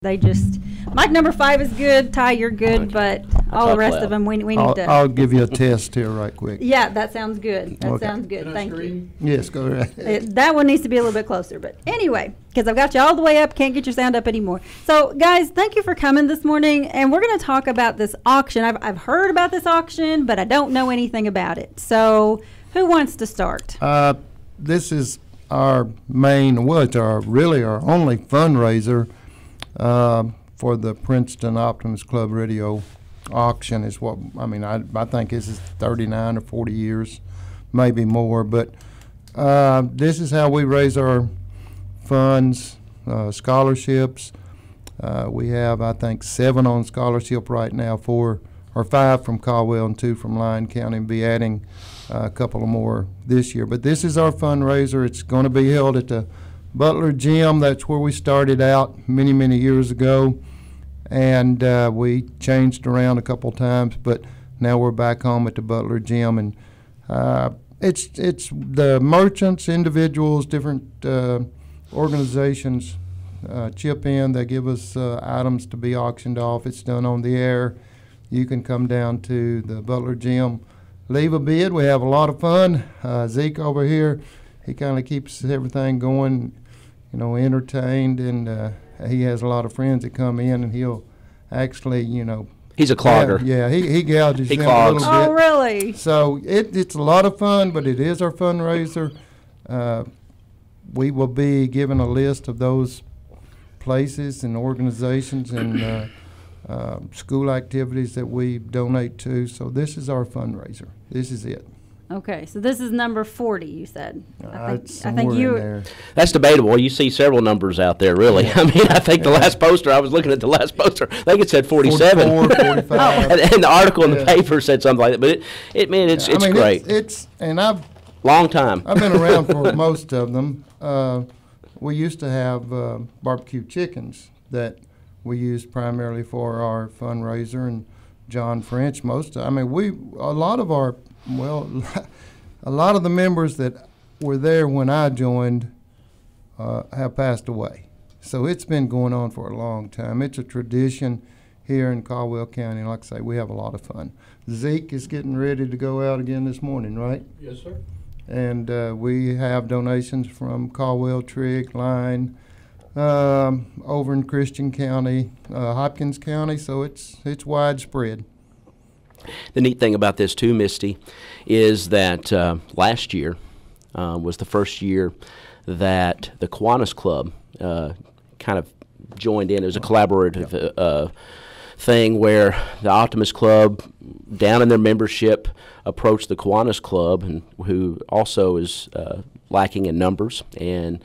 They just, Mike number 5 is good. Ty, you're good, but all the rest of them, we need to. I'll give you a test here right quick. Yeah, that sounds good. That Okay. sounds good. Thank you. Yes, go ahead. That one needs to be a little bit closer, but anyway, because I've got you all the way up, can't get your sound up anymore. So, guys, thank you for coming this morning, and we're going to talk about this auction. I've heard about this auction, but I don't know anything about it. So, who wants to start? This is our main, well, it's really our only fundraiser for the Princeton Optimist Club Radio auction. Is what I mean. I think this is 39 or 40 years, maybe more. But this is how we raise our funds, scholarships. We have, I think, 7 on scholarship right now, 4 or 5 from Caldwell and 2 from Lyon County, and be adding a couple of more this year. But this is our fundraiser. It's going to be held at the Butler Gym. That's where we started out many, many years ago, and we changed around a couple times, but now we're back home at the Butler Gym. And it's the merchants, individuals, different organizations chip in. They give us items to be auctioned off. It's done on the air. You can come down to the Butler Gym, leave a bid. We have a lot of fun. Zeke over here, he kind of keeps everything going, you know, entertained, and he has a lot of friends that come in, and he'll actually, you know. He's a clogger. Yeah, he gouges them a clogs. little bit. Oh, really? So it's a lot of fun, but it is our fundraiser. We will be giving a list of those places and organizations and school activities that we donate to. So this is our fundraiser. This is it. Okay, so this is number 40, you said. I think Somewhere you. in there. That's debatable. You see several numbers out there, really. Yeah. I mean, I think the last poster, I was looking at the last poster, I think it said 47. 44, 45. and the article in the Yeah. paper said something like that. But it's I mean, great. And I've Long time. been around for most of them. We used to have barbecue chickens that we used primarily for our fundraiser, and John French, a lot of the members that were there when I joined have passed away. So it's been going on for a long time. It's a tradition here in Caldwell County. Like I say, we have a lot of fun. Zeke is getting ready to go out again this morning, right? Yes, sir. And we have donations from Caldwell, Trigg, Lyon, over in Christian County, Hopkins County, so it's widespread. The neat thing about this, too, Misty, is that last year was the first year that the Kiwanis Club kind of joined in. It was a collaborative thing where the Optimist Club, down in their membership, approached the Kiwanis Club, and who also is lacking in numbers, and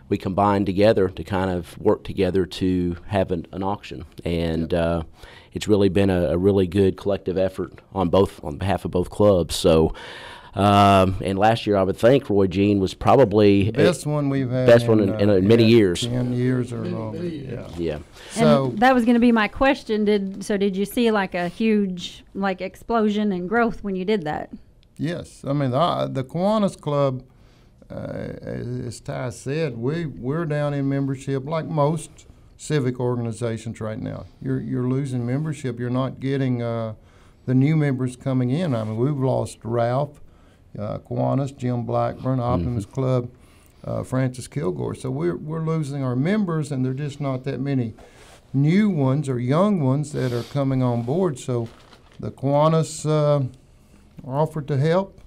we combined together to kind of work together to have an auction. And it's really been a really good collective effort on behalf of both clubs. So, and last year I would think Roy Jean was probably The best one we've had. best one in many years. 10 years or longer. Yeah. Yeah. So And that was going to be my question. Did you see like a huge explosion in growth when you did that? yes, I mean the Kiwanis Club, as Ty said, we're down in membership like most civic organizations right now. You're losing membership. You're not getting the new members coming in. I mean, we've lost Ralph, Kiwanis, Jim Blackburn, Optimist Club, Francis Kilgore. So we're losing our members, and there are just not that many new ones or young ones that are coming on board. So the Kiwanis offered to help,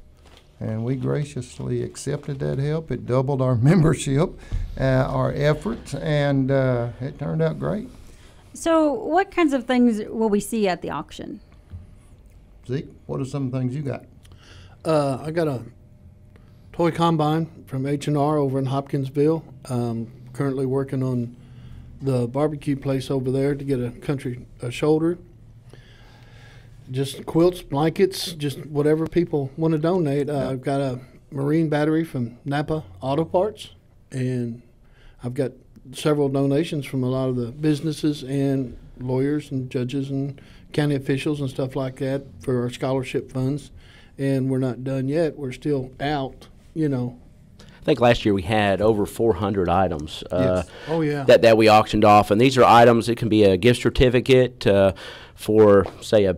and we graciously accepted that help. It doubled our membership, our efforts, and it turned out great. So what kinds of things will we see at the auction? Zeke, what are some things you got? I got a toy combine from H&R over in Hopkinsville. Currently working on the barbecue place over there to get a shoulder. Just quilts, blankets, just whatever people want to donate. I've got a marine battery from Napa Auto Parts, and I've got several donations from a lot of the businesses and lawyers and judges and county officials and stuff like that for our scholarship funds. And we're not done yet. We're still out, I think last year we had over 400 items Yes. Oh, yeah. that we auctioned off. And these are items, it can be a gift certificate for, say, a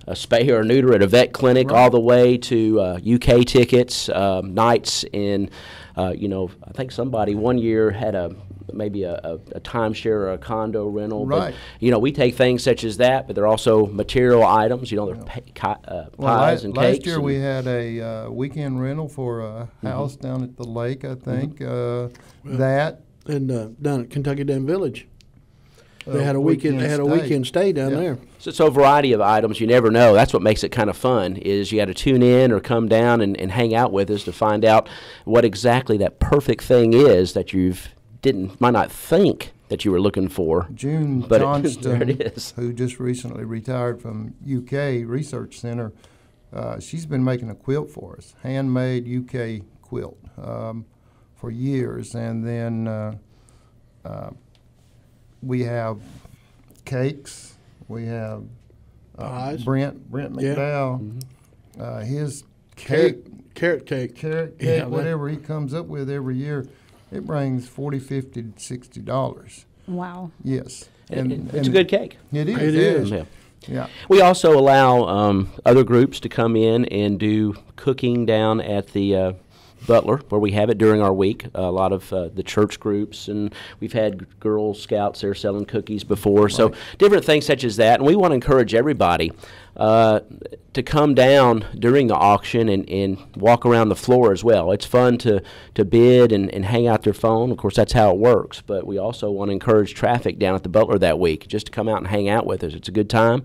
spay or neuter at a vet clinic, all the way to UK tickets, nights in, I think somebody one year had maybe a timeshare or a condo rental. Right. But, we take things such as that, but they're also material items. They're pies and cakes. Last year we had a weekend rental for a house down at the lake, I think. That. And down at Kentucky Dam Village. They had a weekend stay down there. So a variety of items. You never know. That's what makes it kind of fun, is you got to tune in or come down and hang out with us to find out what exactly that perfect thing is that might not think that you were looking for. June but Johnston, there it is. who just recently retired from UK Research Center, she's been making a quilt for us, handmade UK quilt, for years. And then we have cakes. We have Pies. Brent McDowell, his cake. Carrot cake. Yeah, Whatever he comes up with every year, it brings $40, $50, $60. Wow. Yes. It's a good cake. It is. It is. Yeah. Yeah. We also allow other groups to come in and do cooking down at the Butler, where we have it during our week. A lot of the church groups, and we've had Girl Scouts there selling cookies before. Right. So different things such as that. And we want to encourage everybody to come down during the auction and walk around the floor as well. It's fun to bid and hang out their phone. Of course, that's how it works. But we also want to encourage traffic down at the Butler that week, just to come out and hang out with us. It's a good time.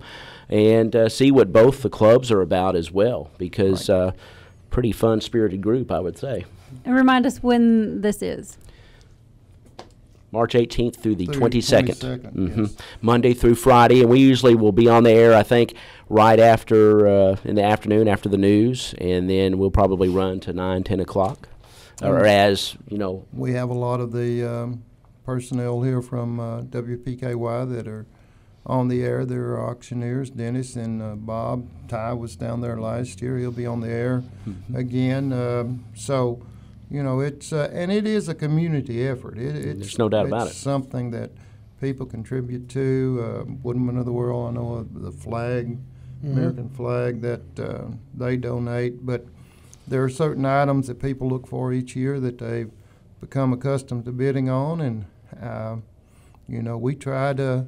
And see what both the clubs are about as well, because pretty fun, spirited group, I would say. And remind us when this is. March 18th through the 22nd. Yes. Monday through Friday, and we usually will be on the air, I think, right after, in the afternoon after the news, and then we'll probably run to 9, 10 o'clock. Or as, We have a lot of the personnel here from WPKY that are on the air. They're auctioneers. Dennis and Bob. Ty was down there last year. He'll be on the air again. So, it's and it is a community effort. There's no doubt about it. It's something that people contribute to. Woodmen of the World, I know of the flag, American flag, that they donate. But there are certain items that people look for each year that they've become accustomed to bidding on, and we try to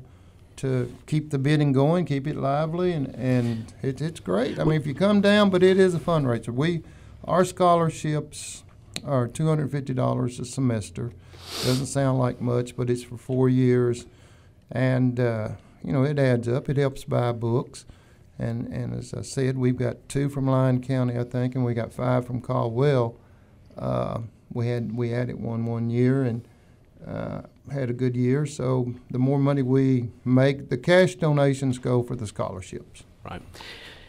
keep the bidding going, keep it lively, and it's great. I mean, if you come down, but it is a fundraiser. Our scholarships are $250 a semester. Doesn't sound like much, but it's for 4 years, and it adds up. It helps buy books, and as I said, we've got 2 from Lyon County, I think, and we got 5 from Caldwell. We had it one year, and had a good year. So the more money we make, the cash donations go for the scholarships. Right.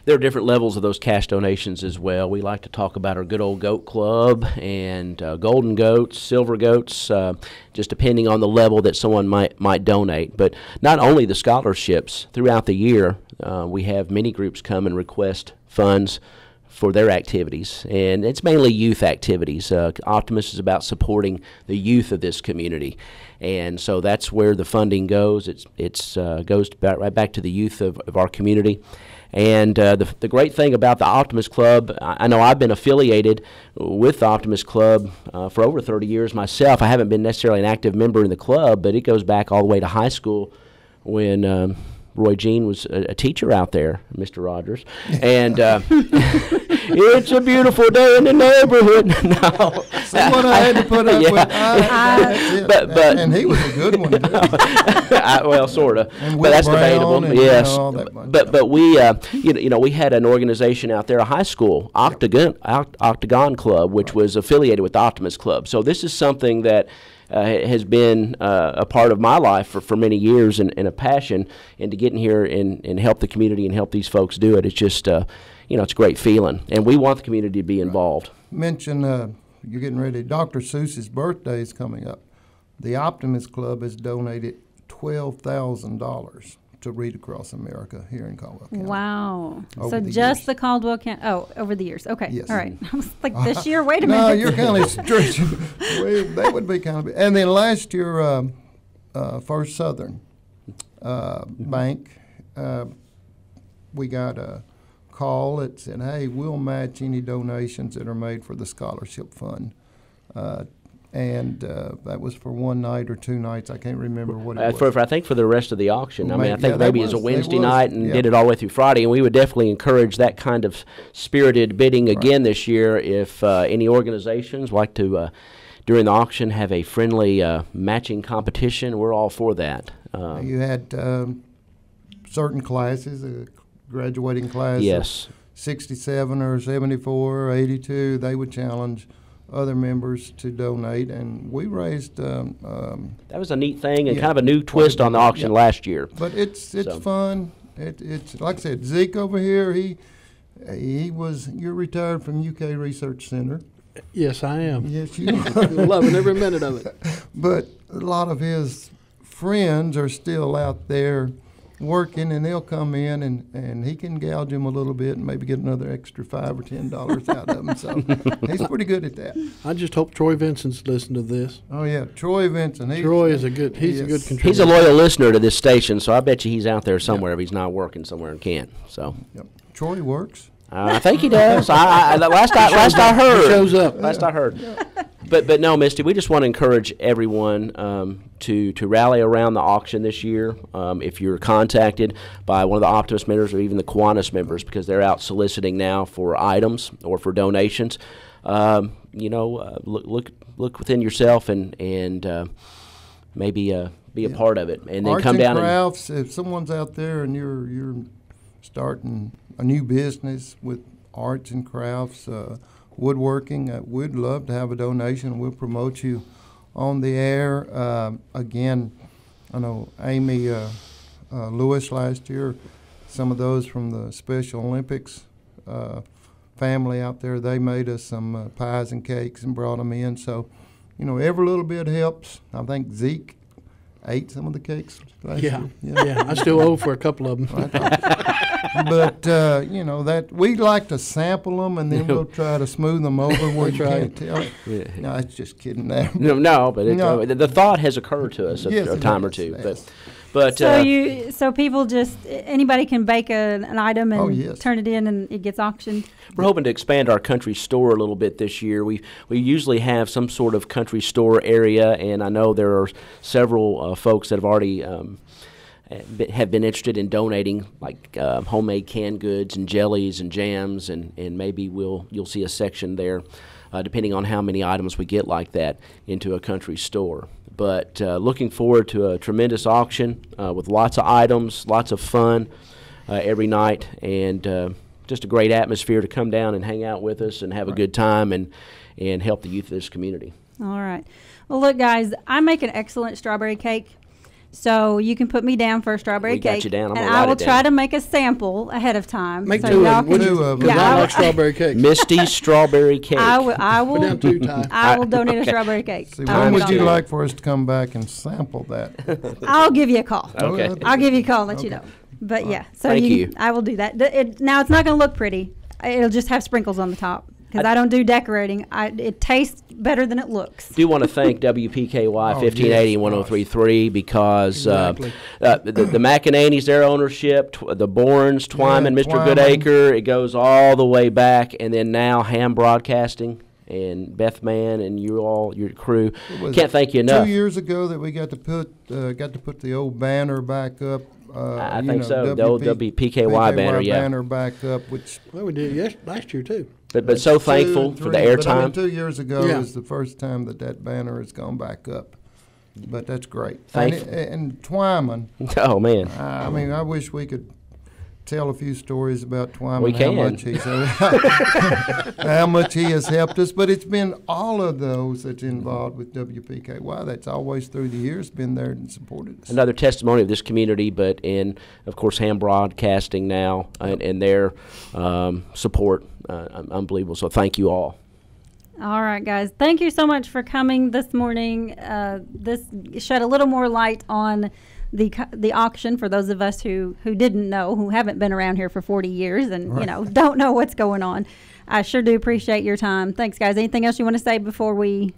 There are different levels of those cash donations as well. We like to talk about our good old goat club and golden goats, silver goats, just depending on the level that someone might donate. But not only the scholarships, throughout the year, we have many groups come and request funds for their activities, and it's mainly youth activities. Optimus is about supporting the youth of this community, and so that's where the funding goes. It goes right back to the youth of our community. And the great thing about the Optimus Club, I know I've been affiliated with the Optimus Club for over 30 years myself. I haven't been necessarily an active member in the club, but it goes back all the way to high school when Roy Jean was a teacher out there, Mr. Rogers. And it's a beautiful day in the neighborhood. No. Someone I had to put up with. But and he was a good one, too. Well, sort of. But that's debatable. And, yes. But we, we had an organization out there, a high school, Octagon Club, which was affiliated with the Optimus Club. So this is something that has been a part of my life for many years, and a passion, and to get in here and help the community and help these folks do it. It's just, it's a great feeling, and we want the community to be involved. Mention, you're getting ready, Dr. Seuss's birthday is coming up. The Optimus Club has donated $12,000 to read across America here in Caldwell County. Wow. Over So the just years. the Caldwell County. Oh, over the years. Okay. Yes. All right. I was like, this year? Wait a minute. No, you're kind of stretching. Well, that would be kind of. And then last year, First Southern Bank, we got a call that said, "Hey, we'll match any donations that are made for the scholarship fund." And that was for one night or 2 nights. I can't remember what it was. I think for the rest of the auction. I mean, I think Yeah, maybe it was a that Wednesday was, night and yeah. did it all the way through Friday. And we would definitely encourage that kind of spirited bidding again this year. If any organizations like to, during the auction, have a friendly matching competition, we're all for that. You had certain classes, a graduating class, Yes. 67 or 74 or 82, they would challenge other members to donate, and we raised. That was a neat thing and Yeah. kind of a new twist on the auction last year. But it's So. fun. It's like I said, Zeke over here. You're retired from UK Research Center. Yes, I am. Yes, you are. Loving every minute of it. But a lot of his friends are still out there working, and they'll come in and he can gouge them a little bit and maybe get another extra $5 or $10 out of them. So he's pretty good at that. I just hope Troy Vincent's listening to this. Oh yeah, Troy Vincent. Troy is a good. He's a good Yes. contributor. He's a loyal listener to this station, so I bet you he's out there somewhere if he's not working somewhere in Kent. So Yep. Troy works. I think he does. Last I heard. He shows up. Last I heard. But no, Misty, we just want to encourage everyone to rally around the auction this year. If you're contacted by one of the Optimist members or even the Kiwanis members, because they're out soliciting now for items or for donations, look within yourself and maybe be a part of it, and then Arts come and down crafts. If someone's out there and you're starting a new business with arts and crafts, woodworking, we'd love to have a donation. We'll promote you on the air. Again, I know Amy Lewis last year, some of those from the Special Olympics family out there, they made us some pies and cakes and brought them in. So, every little bit helps. I think Zeke ate some of the cakes last Yeah. year. Yeah. I still owe for a couple of them. But that we like to sample them and then we'll try to smooth them over where you That's can't tell. Yeah. No, it's just kidding. There. No, but No. the thought has occurred to us Yes, a it time or has, two. it has. But So people just, anybody can bake an item and Oh, yes. turn it in and it gets auctioned? we're hoping to expand our country store a little bit this year. We usually have some sort of country store area, and I know there are several folks that have already have been interested in donating like homemade canned goods and jellies and jams, and maybe you'll see a section there, depending on how many items we get like that into a country store. But looking forward to a tremendous auction with lots of items, lots of fun every night, and just a great atmosphere to come down and hang out with us and have a good time and help the youth of this community. All right. Well, look, guys, I make an excellent strawberry cake. So you can put me down for a strawberry We got cake. you down. I'm and gonna write I will it try down. to make a sample ahead of time. Make so two y'all of them, would can- Two you? of 'Cause them. Yeah, I I like strawberry cake. Misty's strawberry cake. I will. Put down two, Ty. I will donate Okay. a strawberry cake. See, I when will would you donate. like for us to come back and sample that? I'll give you a call. Okay. I'll give you a call and let you Okay. know. But yeah, so Thank you. I will do that. Now it's not going to look pretty. It'll just have sprinkles on the top because I don't do decorating. It tastes better than it looks. Do want to thank WPKY Oh, 1580 yes, and 103.3 because Exactly. the McEnanies, their ownership, the Bournes, Twyman, Yeah, Mr. Twyman. Goodacre, it goes all the way back, and then now Ham Broadcasting and Beth Mann and you all, your crew. Was Can't thank you enough. 2 years ago that we got to put the old banner back up. I think so. The old WPKY banner, yeah. banner back up, which Well, we did last year too. But so thankful for the But I mean, airtime. 2 years ago Yeah. is the first time that banner has gone back up. But that's great. Thankful. And Twyman, Oh, man. I mean, I wish we could tell a few stories about Twyman. We can. How much he has helped us. But it's been all of those that's involved with WPKY. That's always through the years been there and supported us. Another testimony of this community, but in, of course, Ham Broadcasting now and their support, unbelievable. So thank you all. All right, guys. Thank you so much for coming this morning. This shed a little more light on the auction for those of us who didn't know, who haven't been around here for 40 years and, Right. you know, don't know what's going on. I sure do appreciate your time. Thanks, guys. Anything else you want to say before we...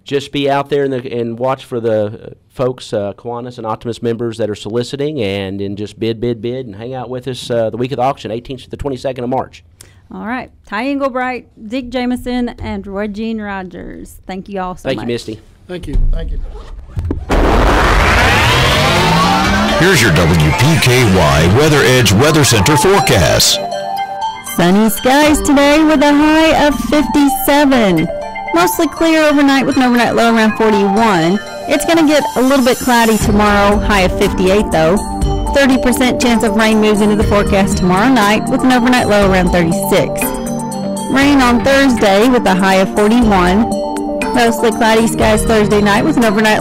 Just be out there and watch for the folks, Kiwanis and Optimus members that are soliciting, and then just bid, and hang out with us the week of the auction, 18th to the 22nd of March. All right. Ty Englebright, Zeke Jameson, and Regine Rogers. Thank you all so much. Thank you, Misty. Thank you. Thank you. Here's your WPKY Weather Edge Weather Center forecast. Sunny skies today with a high of 57. Mostly clear overnight with an overnight low around 41. It's going to get a little bit cloudy tomorrow, high of 58 though. 30% chance of rain moves into the forecast tomorrow night with an overnight low around 36. Rain on Thursday with a high of 41. Mostly cloudy skies Thursday night with an overnight